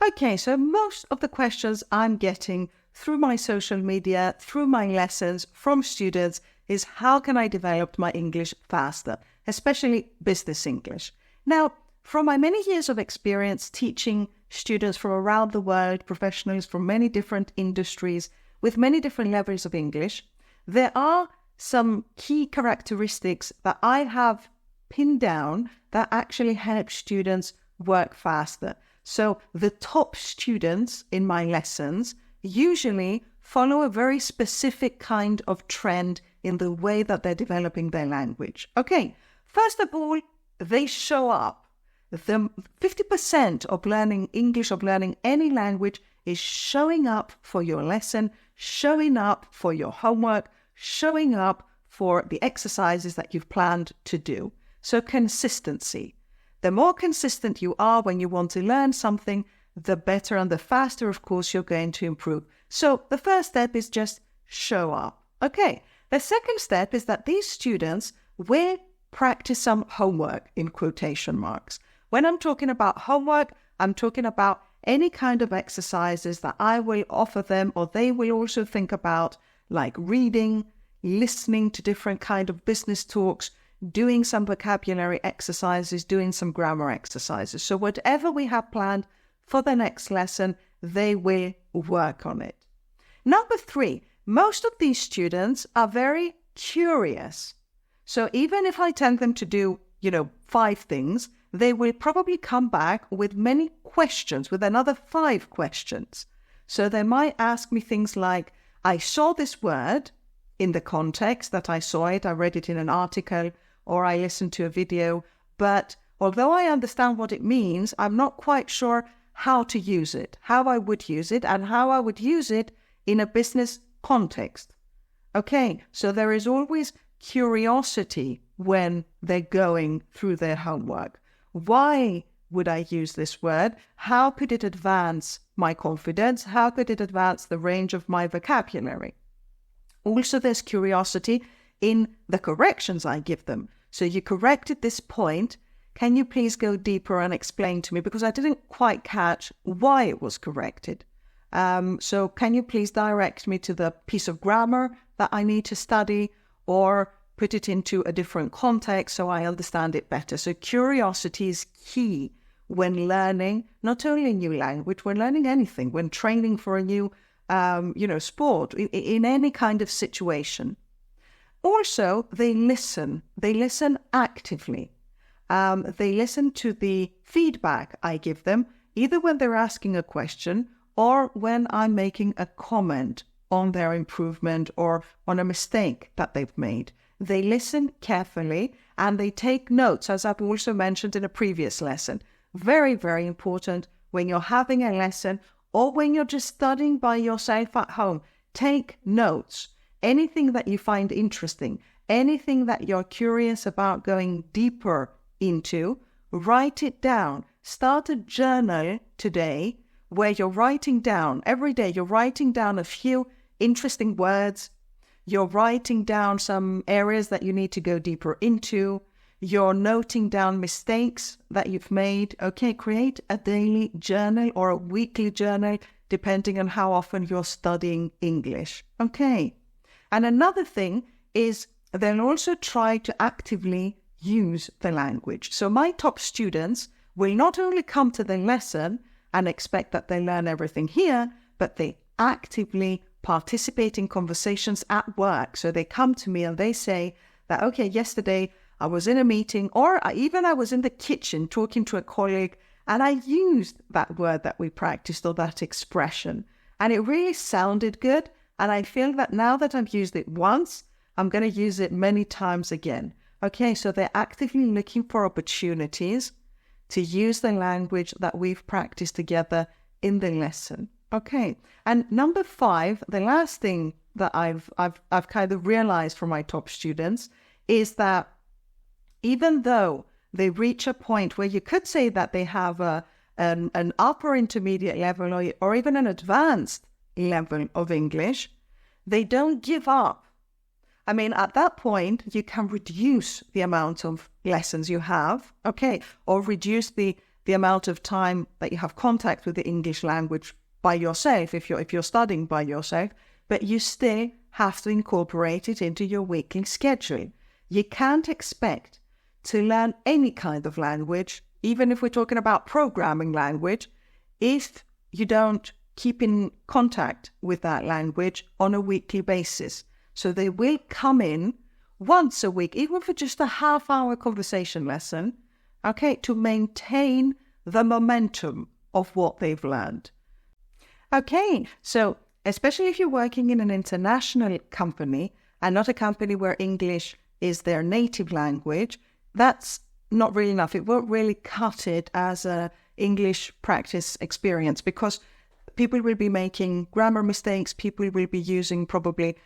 Okay, so most of the questions I'm getting through my social media, through my lessons from students is how can I develop my English faster, especially business English. Now, from my many years of experience teaching students from around the world, professionals from many different industries with many different levels of English, there are some key characteristics that I have pinned down that actually help students work faster. So the top students in my lessons usually follow a very specific kind of trend in the way that they're developing their language. Okay, first of all, they show up. The 50% of learning English, of learning any language, is showing up for your lesson, showing up for your homework, showing up for the exercises that you've planned to do. So consistency. The more consistent you are when you want to learn something, the better and the faster, of course, you're going to improve. So the first step is just show up. Okay, the second step is that these students will practice some homework in quotation marks. When I'm talking about homework, I'm talking about any kind of exercises that I will offer them or they will also think about, like reading, listening to different kind of business talks, doing some vocabulary exercises, doing some grammar exercises. So whatever we have planned for the next lesson, they will work on it. Number 3, most of these students are very curious. So even if I tell them to do, 5 things, they will probably come back with many questions, with another 5 questions. So they might ask me things like, I saw this word in the context that I saw it, I read it in an article, or I listened to a video, but although I understand what it means, I'm not quite sure how to use it, how I would use it, and how I would use it in a business context. Okay, so there is always curiosity when they're going through their homework. Why would I use this word? How could it advance my confidence? How could it advance the range of my vocabulary? Also, there's curiosity in the corrections I give them. So you corrected this point. Can you please go deeper and explain to me? Because I didn't quite catch why it was corrected. So can you please direct me to the piece of grammar that I need to study, or put it into a different context so I understand it better? So curiosity is key when learning not only a new language, when learning anything, when training for a new sport, in any kind of situation. Also, they listen actively. They listen to the feedback I give them, either when they're asking a question or when I'm making a comment on their improvement or on a mistake that they've made. They listen carefully and they take notes, as I've also mentioned in a previous lesson. Very, very important when you're having a lesson or when you're just studying by yourself at home. Take notes. Anything that you find interesting, anything that you're curious about going deeper into, write it down. Start a journal today where you're writing down, every day you're writing down a few interesting words, you're writing down some areas that you need to go deeper into, you're noting down mistakes that you've made. Okay, create a daily journal or a weekly journal, depending on how often you're studying English. Okay. And another thing is they'll also try to actively use the language. So my top students will not only come to the lesson and expect that they learn everything here, but they actively participate in conversations at work. So they come to me and they say that, okay, yesterday I was in a meeting, or even I was in the kitchen talking to a colleague and I used that word that we practiced or that expression. And it really sounded good. And I feel that now that I've used it once, I'm going to use it many times again. Okay, so they're actively looking for opportunities to use the language that we've practiced together in the lesson. Okay, and number 5, the last thing that I've kind of realized from my top students is that even though they reach a point where you could say that they have an upper intermediate level or even an advanced level of English, they don't give up. I mean, at that point, you can reduce the amount of lessons you have, okay, or reduce the the amount of time that you have contact with the English language by yourself, if you're studying by yourself, but you still have to incorporate it into your weekly schedule. You can't expect to learn any kind of language, even if we're talking about programming language, if you don't keep in contact with that language on a weekly basis. So they will come in once a week, even for just a half-hour conversation lesson, okay, to maintain the momentum of what they've learned. Okay, so especially if you're working in an international company and not a company where English is their native language, that's not really enough. It won't really cut it as an English practice experience, because people will be making grammar mistakes, people will be using probably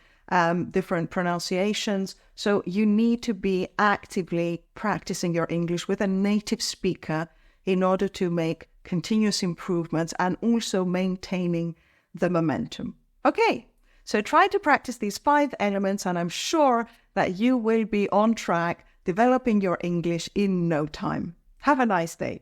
different pronunciations. So you need to be actively practicing your English with a native speaker in order to make continuous improvements and also maintaining the momentum. Okay, so try to practice these 5 elements, and I'm sure that you will be on track developing your English in no time. Have a nice day.